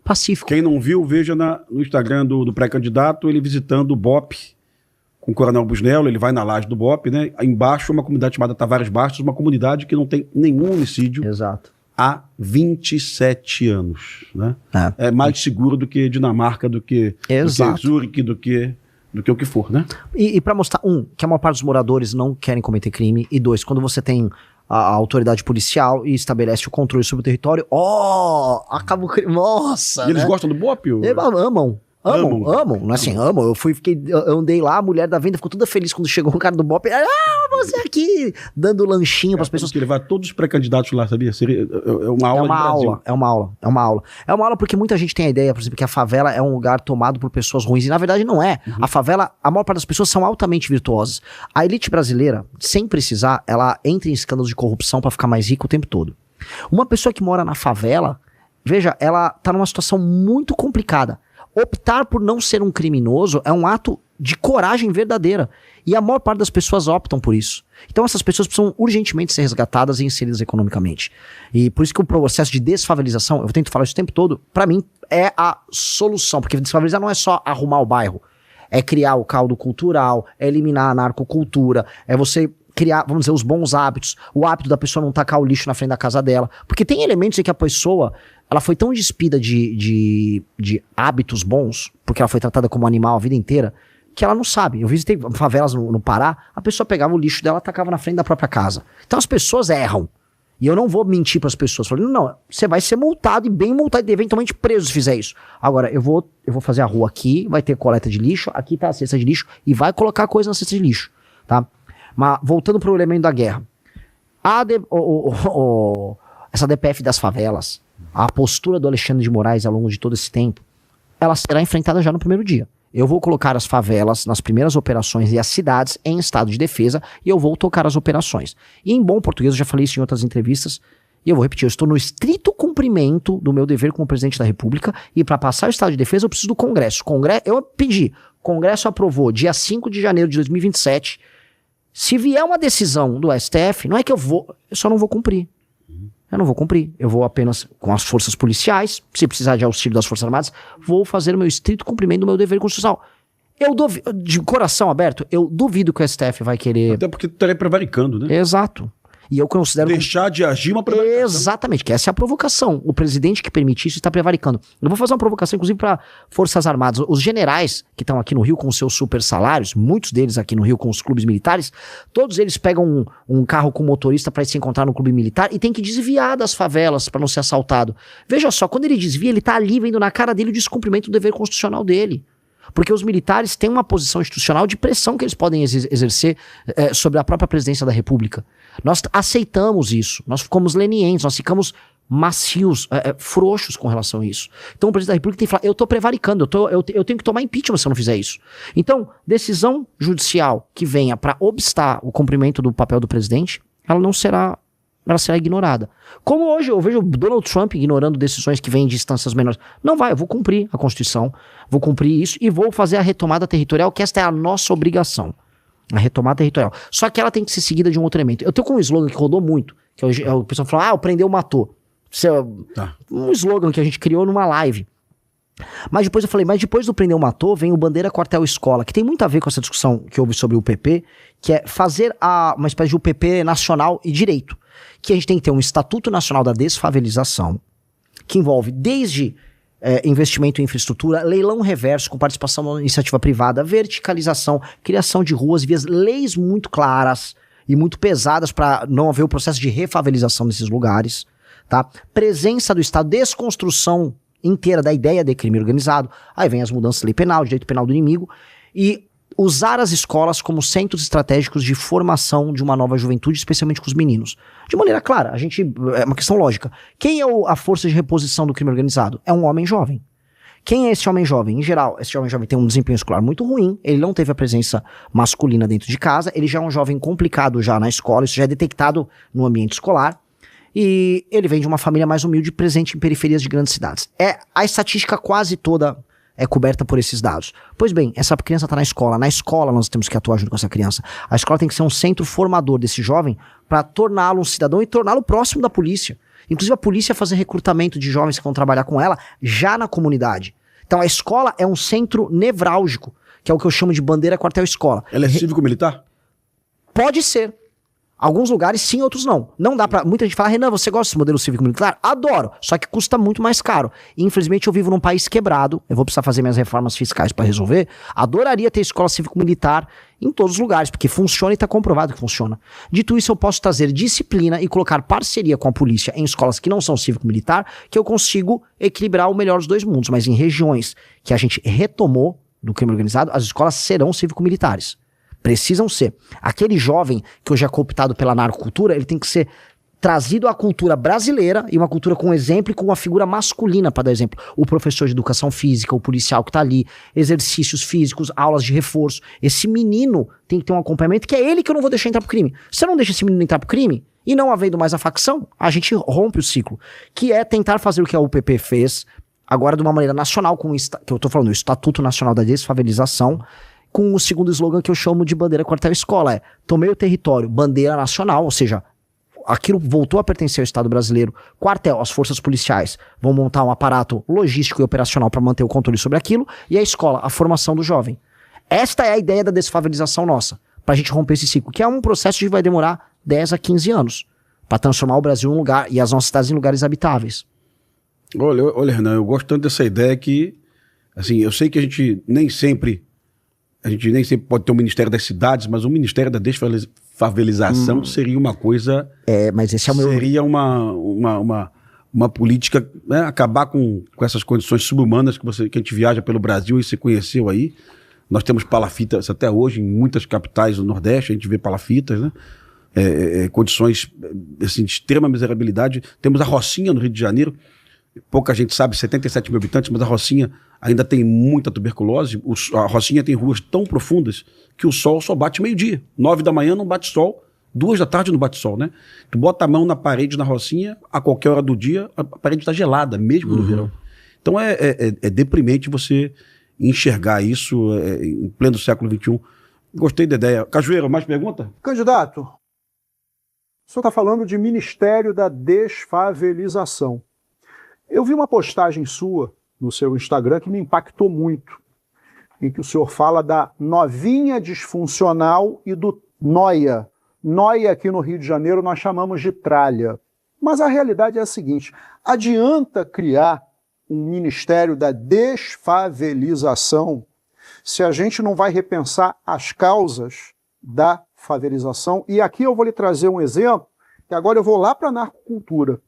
pacífico. Quem não viu, veja no Instagram do pré-candidato, ele visitando o BOP com o Coronel Busnello, ele vai na laje do BOP, né? Embaixo uma comunidade chamada Tavares Bastos, uma comunidade que não tem nenhum homicídio. Exato. Há 27 anos, né? É mais seguro do que Dinamarca, do que Zurique, do que o que for, né? E para mostrar, que a maior parte dos moradores não querem cometer crime, e 2, quando você tem a autoridade policial e estabelece o controle sobre o território, acaba o crime, nossa! E eles gostam do BOP? Eles amam. Não é assim, amam. Eu andei lá, a mulher da venda ficou toda feliz quando chegou um cara do BOP. Você aqui, dando lanchinho pras pessoas. Que levar todos os pré-candidatos lá, sabia? É uma aula de Brasil. É uma aula porque muita gente tem a ideia, por exemplo, que a favela é um lugar tomado por pessoas ruins. E na verdade não é. A favela, a maior parte das pessoas são altamente virtuosas. A elite brasileira, sem precisar, ela entra em escândalos de corrupção pra ficar mais rica o tempo todo. Uma pessoa que mora na favela, veja, ela tá numa situação muito complicada. Optar por não ser um criminoso é um ato de coragem verdadeira. E a maior parte das pessoas optam por isso. Então essas pessoas precisam urgentemente ser resgatadas e inseridas economicamente. E por isso que o processo de desfavelização, eu tento falar isso o tempo todo, pra mim é a solução. Porque desfavelizar não é só arrumar o bairro. É criar o caldo cultural, é eliminar a narcocultura, é você criar, vamos dizer, os bons hábitos, o hábito da pessoa não tacar o lixo na frente da casa dela. Porque tem elementos em que a pessoa, ela foi tão despida de hábitos bons, porque ela foi tratada como animal a vida inteira, que ela não sabe. Eu visitei favelas no Pará, a pessoa pegava o lixo dela e tacava na frente da própria casa. Então as pessoas erram. E eu não vou mentir pras pessoas, falando, não, você vai ser multado e bem multado e eventualmente preso se fizer isso. Agora, eu vou fazer a rua aqui, vai ter coleta de lixo, aqui tá a cesta de lixo, e vai colocar coisa na cesta de lixo, tá? Mas voltando pro elemento da guerra, essa DPF das favelas, a postura do Alexandre de Moraes ao longo de todo esse tempo, ela será enfrentada já no primeiro dia. Eu vou colocar as favelas nas primeiras operações e as cidades em estado de defesa e eu vou tocar as operações. E em bom português, eu já falei isso em outras entrevistas, e eu vou repetir, eu estou no estrito cumprimento do meu dever como presidente da República e para passar o estado de defesa eu preciso do Congresso. Eu pedi, o Congresso aprovou dia 5 de janeiro de 2027. Se vier uma decisão do STF, não é que eu só não vou cumprir. Eu não vou cumprir. Eu vou apenas com as forças policiais, se precisar de auxílio das Forças Armadas, vou fazer o meu estrito cumprimento do meu dever constitucional. Eu duvido, de coração aberto, eu duvido que o STF vai querer... Até porque tu estaria prevaricando, né? Exato. E eu considero... Deixar de agir uma prevaricação. Exatamente, que essa é a provocação. O presidente que permite isso está prevaricando. Eu vou fazer uma provocação, inclusive, para Forças Armadas. Os generais que estão aqui no Rio com seus super salários, muitos deles aqui no Rio com os clubes militares, todos eles pegam um carro com motorista para se encontrar no clube militar e tem que desviar das favelas para não ser assaltado. Veja só, quando ele desvia, ele tá ali vendo na cara dele o descumprimento do dever constitucional dele. Porque os militares têm uma posição institucional de pressão que eles podem exercer sobre a própria presidência da República. Nós aceitamos isso, nós ficamos lenientes, nós ficamos macios, frouxos com relação a isso. Então o presidente da República tem que falar, eu tô prevaricando, eu tenho que tomar impeachment se eu não fizer isso. Então, decisão judicial que venha para obstar o cumprimento do papel do presidente, ela será ignorada. Como hoje eu vejo o Donald Trump ignorando decisões que vêm de instâncias menores. Não vai, eu vou cumprir a Constituição, vou cumprir isso e vou fazer a retomada territorial, que esta é a nossa obrigação. A retomada territorial. Só que ela tem que ser seguida de um outro elemento. Eu tenho com um slogan que rodou muito, que o pessoal falou, o prendeu, matou. Isso é um slogan que a gente criou numa live. Mas depois eu falei, depois do prendeu, matou, vem o bandeira, quartel, escola, que tem muito a ver com essa discussão que houve sobre o UPP, que é fazer uma espécie de UPP nacional e direito. Que a gente tem que ter um Estatuto Nacional da Desfavelização, que envolve desde investimento em infraestrutura, leilão reverso com participação da iniciativa privada, verticalização, criação de ruas e vias, leis muito claras e muito pesadas para não haver o processo de refavelização desses lugares, tá? Presença do Estado, desconstrução inteira da ideia de crime organizado, aí vem as mudanças da lei penal, direito penal do inimigo, e usar as escolas como centros estratégicos de formação de uma nova juventude, especialmente com os meninos. De maneira clara, é uma questão lógica. Quem é a força de reposição do crime organizado? É um homem jovem. Quem é esse homem jovem? Em geral, esse homem jovem tem um desempenho escolar muito ruim, ele não teve a presença masculina dentro de casa, ele já é um jovem complicado já na escola, isso já é detectado no ambiente escolar, e ele vem de uma família mais humilde, presente em periferias de grandes cidades. A estatística quase toda é coberta por esses dados. Pois bem, essa criança está na escola nós temos que atuar junto com essa criança. A escola tem que ser um centro formador desse jovem para torná-lo um cidadão e torná-lo próximo da polícia. Inclusive a polícia fazer recrutamento de jovens que vão trabalhar com ela já na comunidade. Então a escola é um centro nevrálgico, que é o que eu chamo de bandeira quartel-escola. Ela é cívico-militar? Pode ser. Alguns lugares sim, outros não. Não dá pra... Muita gente fala, Renan, você gosta desse modelo cívico-militar? Adoro, só que custa muito mais caro. E, infelizmente eu vivo num país quebrado, eu vou precisar fazer minhas reformas fiscais pra resolver. Adoraria ter escola cívico-militar em todos os lugares, porque funciona e tá comprovado que funciona. Dito isso, eu posso trazer disciplina e colocar parceria com a polícia em escolas que não são cívico-militar, que eu consigo equilibrar o melhor dos dois mundos. Mas em regiões que a gente retomou do crime organizado, as escolas serão cívico-militares. Precisam ser. Aquele jovem que hoje é cooptado pela narcocultura, ele tem que ser trazido à cultura brasileira e uma cultura com exemplo e com uma figura masculina, para dar exemplo. O professor de educação física, o policial que tá ali, exercícios físicos, aulas de reforço. Esse menino tem que ter um acompanhamento, que é ele que eu não vou deixar entrar pro crime. Se eu não deixo esse menino entrar pro crime, e não havendo mais a facção, a gente rompe o ciclo. Que é tentar fazer o que a UPP fez, agora de uma maneira nacional, que eu tô falando, o Estatuto Nacional da Desfavelização, com o segundo slogan que eu chamo de bandeira quartel-escola, é tomei o território, bandeira nacional, ou seja, aquilo voltou a pertencer ao Estado brasileiro, quartel, as forças policiais vão montar um aparato logístico e operacional para manter o controle sobre aquilo, e a escola, a formação do jovem. Esta é a ideia da desfavelização nossa, pra gente romper esse ciclo, que é um processo que vai demorar 10 a 15 anos, para transformar o Brasil em um lugar, e as nossas cidades em lugares habitáveis. Olha, Renan, eu gosto tanto dessa ideia que, assim, eu sei que a gente nem sempre pode ter um Ministério das Cidades, mas o Ministério da Desfavelização seria uma coisa... mas esse é o meu... Seria uma política, né, acabar com essas condições subhumanas que a gente viaja pelo Brasil e se conheceu aí. Nós temos palafitas até hoje, em muitas capitais do Nordeste, a gente vê palafitas, né? Condições assim, de extrema miserabilidade. Temos a Rocinha no Rio de Janeiro, pouca gente sabe, 77 mil habitantes, mas a Rocinha ainda tem muita tuberculose. A Rocinha tem ruas tão profundas que o sol só bate meio-dia. 9 da manhã não bate sol, 2 da tarde não bate sol, né? Tu bota a mão na parede na Rocinha, a qualquer hora do dia, a parede está gelada, mesmo no verão. Então é deprimente você enxergar isso em pleno século XXI. Gostei da ideia. Cajueiro, mais pergunta? Candidato, o senhor está falando de Ministério da Desfavelização. Eu vi uma postagem sua no seu Instagram que me impactou muito, em que o senhor fala da novinha disfuncional e do noia. Noia aqui no Rio de Janeiro nós chamamos de tralha. Mas a realidade é a seguinte, adianta criar um Ministério da Desfavelização se a gente não vai repensar as causas da favelização? E aqui eu vou lhe trazer um exemplo, que agora eu vou lá para a narcocultura.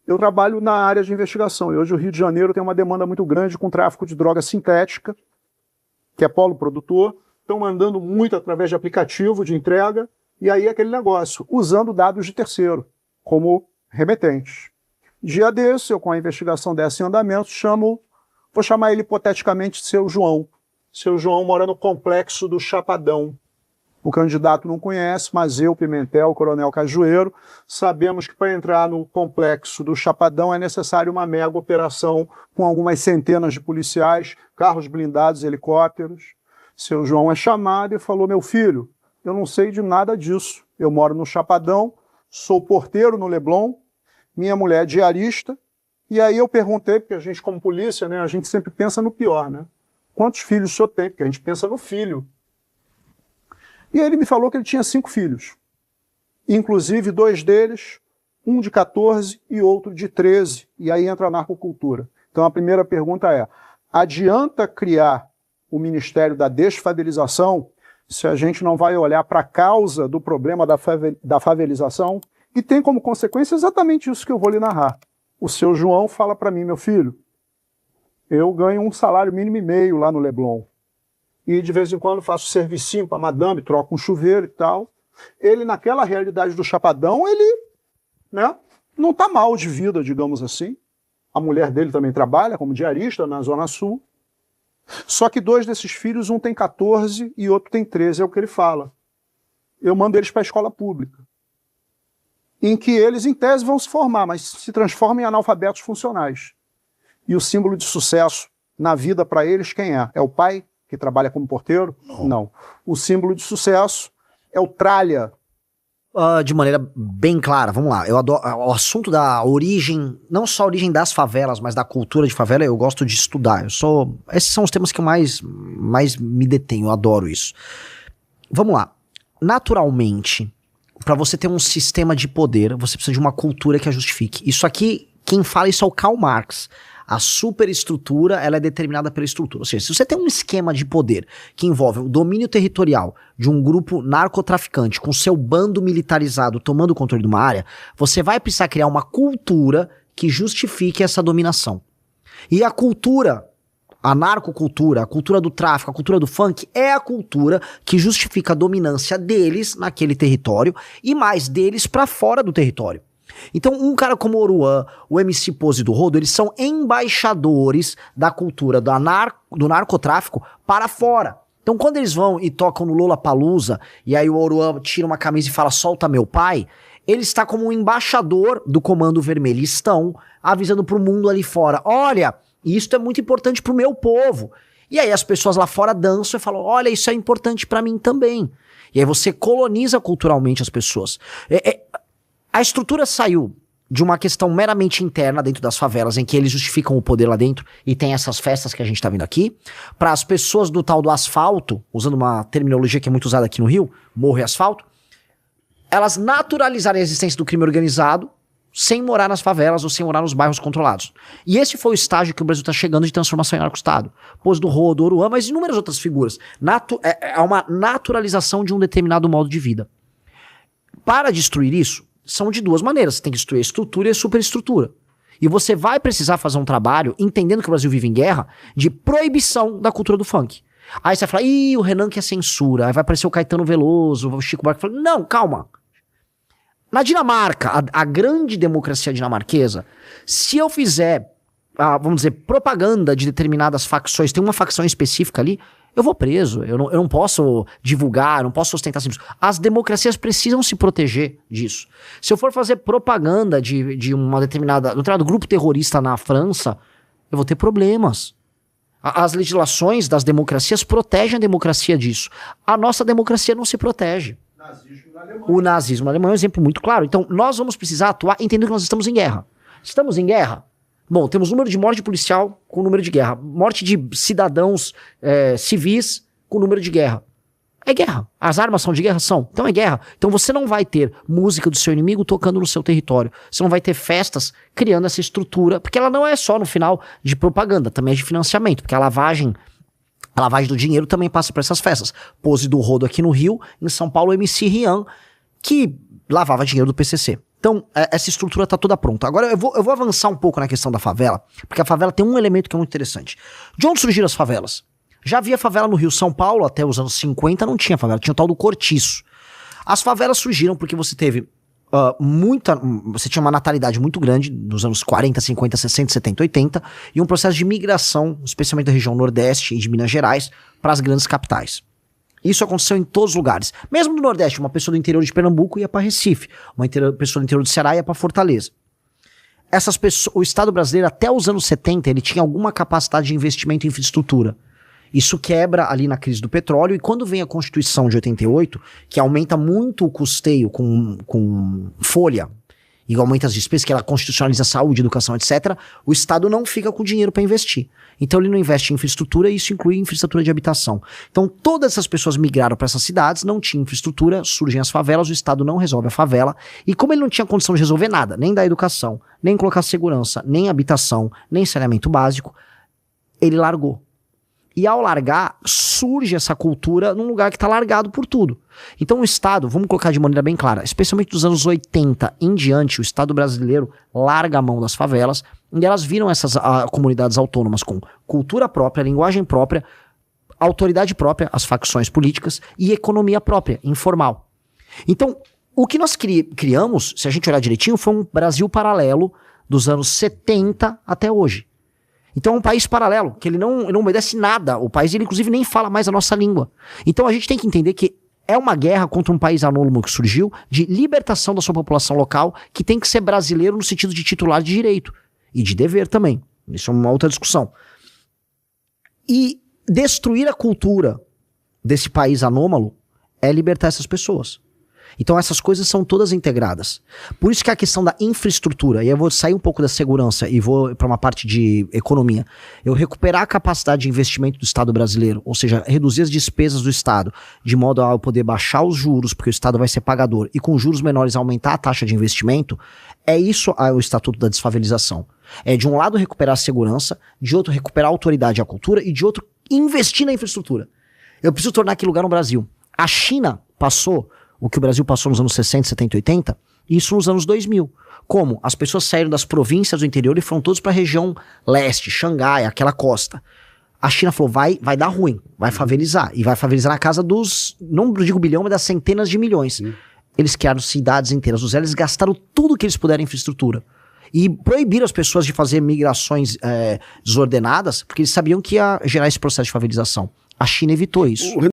Eu trabalho na área de investigação e hoje o Rio de Janeiro tem uma demanda muito grande com tráfico de droga sintética, que é polo produtor, estão mandando muito através de aplicativo de entrega, e aí aquele negócio, usando dados de terceiro, como remetentes. Dia desse, eu com a investigação dessa em andamento, vou chamar ele hipoteticamente de Seu João. Seu João mora no complexo do Chapadão. O candidato não conhece, mas eu, Pimentel, o Coronel Cajueiro, sabemos que para entrar no complexo do Chapadão é necessário uma mega operação com algumas centenas de policiais, carros blindados, helicópteros. Seu João é chamado e falou, meu filho, eu não sei de nada disso. Eu moro no Chapadão, sou porteiro no Leblon, minha mulher é diarista, e aí eu perguntei, porque a gente como polícia, né, a gente sempre pensa no pior, né? Quantos filhos o senhor tem? Porque a gente pensa no filho. E ele me falou que ele tinha 5 filhos. Inclusive 2 deles, um de 14 e outro de 13. E aí entra a narcocultura. Então a primeira pergunta é, adianta criar o Ministério da Desfavelização se a gente não vai olhar para a causa do problema da favelização? E tem como consequência exatamente isso que eu vou lhe narrar. O seu João fala para mim, meu filho, eu ganho um salário mínimo e meio lá no Leblon. E de vez em quando faço servicinho para madame, troco um chuveiro e tal. Ele, naquela realidade do Chapadão, ele, né, não está mal de vida, digamos assim. A mulher dele também trabalha como diarista na Zona Sul. Só que 2 desses filhos, um tem 14 e outro tem 13, é o que ele fala. Eu mando eles para a escola pública, em que eles, em tese, vão se formar, mas se transformam em analfabetos funcionais. E o símbolo de sucesso na vida para eles, quem é? É o pai, que trabalha como porteiro? Não. O símbolo de sucesso é o tralha. De maneira bem clara, vamos lá. Eu adoro o assunto da origem, não só a origem das favelas, mas da cultura de favela, eu gosto de estudar. Esses são os temas que eu mais me detenho, eu adoro isso. Vamos lá. Naturalmente, para você ter um sistema de poder, você precisa de uma cultura que a justifique. Isso aqui, quem fala isso é o Karl Marx. A superestrutura, ela é determinada pela estrutura. Ou seja, se você tem um esquema de poder que envolve o domínio territorial de um grupo narcotraficante com seu bando militarizado tomando o controle de uma área, você vai precisar criar uma cultura que justifique essa dominação. E a cultura, a narcocultura, a cultura do tráfico, a cultura do funk, é a cultura que justifica a dominância deles naquele território e mais deles para fora do território. Então, um cara como o Oruan, o MC Pose do Rodo, eles são embaixadores da cultura do narcotráfico para fora. Então, quando eles vão e tocam no Lollapalooza, e aí o Oruan tira uma camisa e fala, solta meu pai, ele está como um embaixador do Comando Vermelho. Estão avisando pro mundo ali fora, olha, isso é muito importante pro meu povo. E aí as pessoas lá fora dançam e falam, olha, isso é importante para mim também. E aí você coloniza culturalmente as pessoas. A estrutura saiu de uma questão meramente interna dentro das favelas, em que eles justificam o poder lá dentro, e tem essas festas que a gente tá vendo aqui, para as pessoas do tal do asfalto, usando uma terminologia que é muito usada aqui no Rio, morro e asfalto, elas naturalizarem a existência do crime organizado sem morar nas favelas ou sem morar nos bairros controlados. E esse foi o estágio que o Brasil tá chegando de transformação em narco-estado. Pose do Rodo, Oruan, mas inúmeras outras figuras. É uma naturalização de um determinado modo de vida. Para destruir isso, são de duas maneiras. Você tem que destruir a estrutura e a superestrutura. E você vai precisar fazer um trabalho, entendendo que o Brasil vive em guerra, de proibição da cultura do funk. Aí você vai falar, o Renan quer censura. Aí vai aparecer o Caetano Veloso, o Chico Buarque falando, não, calma. Na Dinamarca, a grande democracia dinamarquesa, se eu fizer, vamos dizer, propaganda de determinadas facções, tem uma facção específica ali, eu vou preso, eu não posso divulgar, não posso sustentar símbolos. As democracias precisam se proteger disso. Se eu for fazer propaganda de um determinado grupo terrorista na França, eu vou ter problemas. As legislações das democracias protegem a democracia disso. A nossa democracia não se protege. O nazismo na Alemanha é um exemplo muito claro. Então, nós vamos precisar atuar entendendo que nós estamos em guerra. Estamos em guerra? Bom, temos número de morte policial com número de guerra. Morte de cidadãos civis com número de guerra. É guerra. As armas são de guerra? São. Então é guerra. Então você não vai ter música do seu inimigo tocando no seu território. Você não vai ter festas criando essa estrutura. Porque ela não é só no final de propaganda, também é de financiamento. Porque a lavagem do dinheiro também passa por essas festas. Pose do Rodo aqui no Rio, em São Paulo, MC Rian, que lavava dinheiro do PCC. Então, essa estrutura tá toda pronta. Agora, eu vou avançar um pouco na questão da favela, porque a favela tem um elemento que é muito interessante. De onde surgiram as favelas? Já havia favela no Rio. São Paulo, até os anos 50, não tinha favela. Tinha o tal do cortiço. As favelas surgiram porque você teve você tinha uma natalidade muito grande nos anos 40, 50, 60, 70, 80, e um processo de migração, especialmente da região Nordeste e de Minas Gerais, para as grandes capitais. Isso aconteceu em todos os lugares. Mesmo no Nordeste, uma pessoa do interior de Pernambuco ia para Recife, uma pessoa do interior do Ceará ia para Fortaleza. Essas pessoas, o Estado brasileiro, até os anos 70, ele tinha alguma capacidade de investimento em infraestrutura. Isso quebra ali na crise do petróleo, e quando vem a Constituição de 88, que aumenta muito o custeio com folha, e aumenta as despesas, que ela constitucionaliza saúde, educação, etc., o Estado não fica com dinheiro para investir. Então ele não investe em infraestrutura, e isso inclui infraestrutura de habitação. Então todas essas pessoas migraram para essas cidades, não tinha infraestrutura, surgem as favelas, o Estado não resolve a favela, e como ele não tinha condição de resolver nada, nem da educação, nem colocar segurança, nem habitação, nem saneamento básico, ele largou. E ao largar, surge essa cultura num lugar que está largado por tudo. Então o Estado, vamos colocar de maneira bem clara, especialmente dos anos 80 em diante, o Estado brasileiro larga a mão das favelas, e elas viram essas comunidades autônomas com cultura própria, linguagem própria, autoridade própria, as facções políticas, e economia própria, informal. Então, o que nós criamos, se a gente olhar direitinho, foi um Brasil paralelo dos anos 70 até hoje. Então é um país paralelo, que ele não obedece nada. O país, ele inclusive nem fala mais a nossa língua. Então a gente tem que entender que é uma guerra contra um país anônimo que surgiu, de libertação da sua população local, que tem que ser brasileiro no sentido de titular de direito. E de dever também. Isso é uma outra discussão. E destruir a cultura desse país anômalo é libertar essas pessoas. Então essas coisas são todas integradas. Por isso que a questão da infraestrutura, e eu vou sair um pouco da segurança e vou para uma parte de economia, eu recuperar a capacidade de investimento do Estado brasileiro, ou seja, reduzir as despesas do Estado, de modo a eu poder baixar os juros, porque o Estado vai ser pagador, e com juros menores aumentar a taxa de investimento, é isso o Estatuto da Desfavelização. É de um lado recuperar a segurança, de outro recuperar a autoridade e a cultura, e de outro investir na infraestrutura. Eu preciso tornar aquele lugar no Brasil. A China passou o que o Brasil passou nos anos 60, 70, 80, e isso nos anos 2000. Como? As pessoas saíram das províncias do interior e foram todos para a região leste, Xangai, aquela costa. A China falou, vai dar ruim, vai favelizar. E vai favelizar na casa dos, não digo bilhão, mas das centenas de milhões. Eles criaram cidades inteiras do zero, eles gastaram tudo que eles puderam em infraestrutura. E proibiram as pessoas de fazer migrações desordenadas, porque eles sabiam que ia gerar esse processo de favelização. A China evitou isso.